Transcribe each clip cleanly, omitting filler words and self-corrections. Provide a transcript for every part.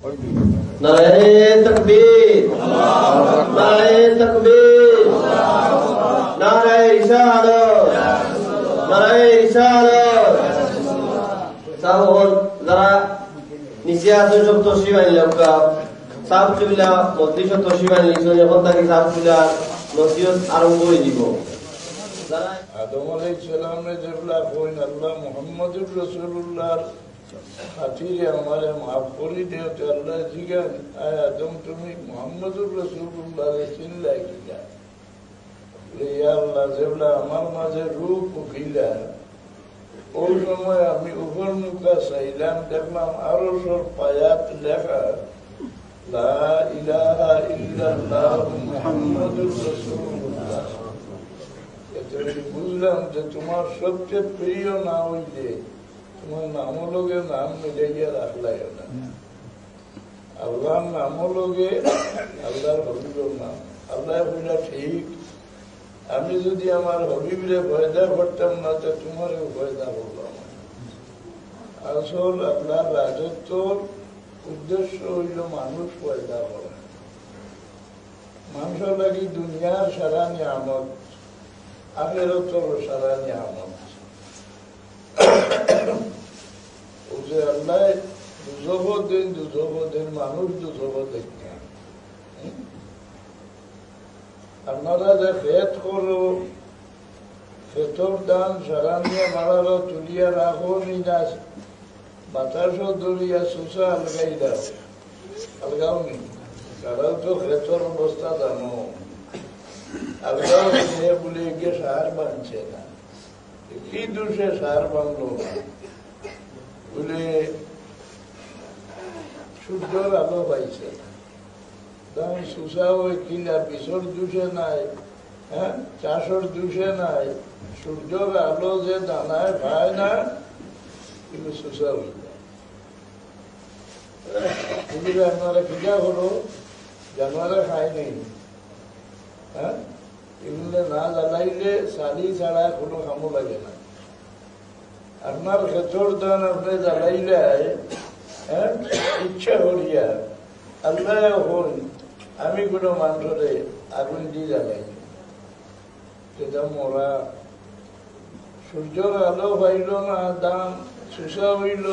নারে তাকবীর, নারে তাকবীর, নারে রিসালাত, নারে রিসালাত। সাবন যারা নিচে আছে সব তসরিফ আনলাম কা সাব চুলা মসজিদ তসরিফ আনলিছো এখন তাকে সাব চুলা নসিহত আরম্ভ করে দিব। আদম আলাইহিস সালামে যেগুলা কইন আল্লাহ মুহাম্মদুর রাসূলুল্লাহর খাতিরে আমারে মাফ করে দিও তো আল্লাহ জিগান আয় আদম তুমি মুহাম্মদুর রাসূলুল্লাহরে চিনলাই কিনা? ইয়া আল্লাহ যেগুলা আমার মাঝে রূপ উঠিলা ওই সময় আমি উপর মুখা চাইলাম দেখলাম আরো সব পায়াত লেখা লা ইলাহা ইল্লাল্লাহ মুহাম্মাদুর রাসূলুল্লাহ। বুঝলাম যে তোমার সবচেয়ে প্রিয় না হইলে তোমার নামলগে নাম মিলাইয়া রাখলাই না। আল্লাহর নামলগে আল্লাহর হবিবের নাম। আল্লাহ বললা ঠিক, আমি যদি আমার হবিবরে পয়দা করতাম না তো তোমারও পয়দা করলাম। আসল আল্লাহর রাজত্বর উদ্দেশ্য হইল মানুষ পয়দা করা। মানুষের লাগি দুনিয়ার সারা নিয়ামত, আখিরাতের সারা নিয়ামত। ও যে আল্লাহ দুজহ দিন মানুষ দুজহ দেখেন। আপনারা যে খেত করো খেতর দান সারা নিয়ে মারালো তুলিয়া রাখো নিনা বাতাসও দরিয়া সুসা আলগাই দাও, আলগাও নি। কারণ তো খেতর অবস্থা জানো, আলগাও নিয়ে বলে গিয়ে সার বানছে না। কি দোষে সার বানলো না বলে সূর্যর আলো পাইছে না। তখন সুসা ওই কিনা বিষর দোষে নাই, হ্যাঁ চাষর দোষে নাই। সূর্যর আলো যে দানায় পায় না কিন্তু সুসা হয়ে যায়। আপনারা খিদা হলো জানোয়ারে খায় নেই, হ্যাঁ এগুলো না জ্বালাইলে শালি ছাড়া কোনো কামও লাগে না। আপনার খেতর দান আপনি জ্বালাইলে হ্যাঁ ইচ্ছা করিয়া আল্লাহ হন আমি কোনো মানুষরে আগুন দিয়ে জ্বালাই সেটা মরা। সূর্যর আলো পাইল না, দাম সুসা হইল।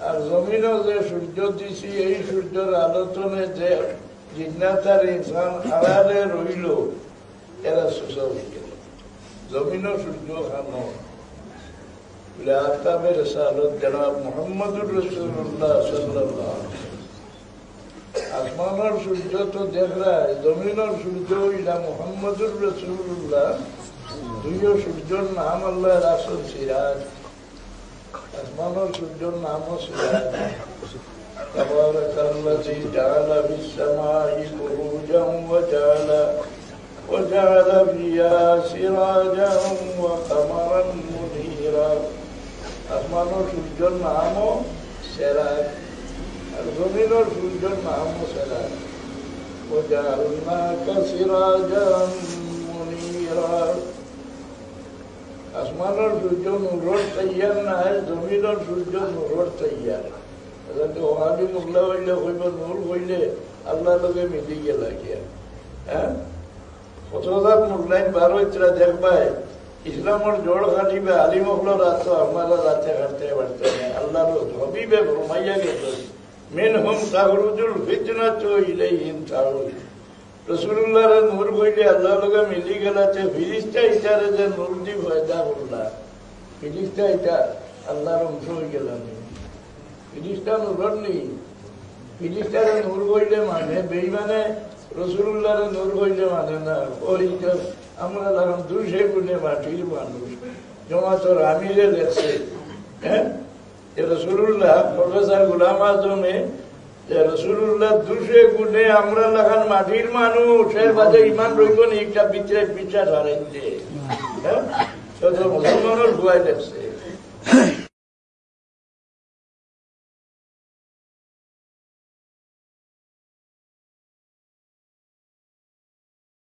আর জমিনও যে সূর্য দিছি এই সূর্যের আলোচনে যে জিজ্ঞাসার ইনসান আড়ালে রইল এরা সুসা হয়ে গেল। জমিনও সূর্য খানো বলে আফতাবের সালত জনাব মুহাম্মদুর রাসূলুল্লাহ সাল্লাল্লাহু আলাইহি ওয়াসাল্লাম। আসমানের সূর্য তো দেখরায়, জমিনের সূর্য হইলা মুহাম্মদুর রাসূলুল্লাহ। দুইও সূর্যর নাম আল্লাহ রাসূল সিরাজ। আসমানের সূর্যর নামও সিরাজ। তাবারাকাল্লাযী জাআলা ফিস-সামাই বুরুজান ওয়া জাআলা ফিহা সিরাজান ওয়া কামারান মুনীরা। আসমানের সূর্যর নামও সিরাজ আর জমিনের সূর্যর নামও সিরাজ। ওয়া জাআলনাকা সিরাজান মুনীরা। আসমানের সূর্য নূরের তৈয়ার নাই, জমিনের সূর্য নূরের তৈয়ার। ওহাবি মোল্লা হইলে হইব নূর হইলে আল্লাহ লোকে মিলি গেলা গিয়া। হ্যাঁ কতজাত মোল্লাইন বার হইতরা দেখবাই ইসলামের জোড় খাটিবে আলিম হল রাত আপনারা রাতে হাঁটতে পারতে না। আল্লাহ হবিবে ফরমাইয়া গেল মিনহুম তাখরুজুল ফিতনাতু ইলাইহিম তাউজ। রাসূলুল্লাহর নূর হইলে আল্লাহ লোকে মিলি গেলাতে ফিরিস্তা ইটারে যে নূর দি পয়দা করলা, ফিরিস্তা ইটা আল্লাহর অংশ হয়ে গেল। ফিরিস্তা নূর নেই, ফিরিস্তারে নূর হইলে মানে বেইমানে রাসূলুল্লাহর নূর হইলে মানে না। ওই আমরা লাগাম 200 গুণে মাটির মানুষ। জমাতর আমিরে লেখছে হ্যাঁ রাসূলুল্লাহ প্রফেসর গোলাম আজমে রাসূলুল্লাহ 200 গুণে আমরা লাগান মাটির মানুষ। এর বাদে ইমান রইব না একটা বিশ্বাস হারাইছে। হ্যাঁ মুসলমানের ভুয়াই লেখছে।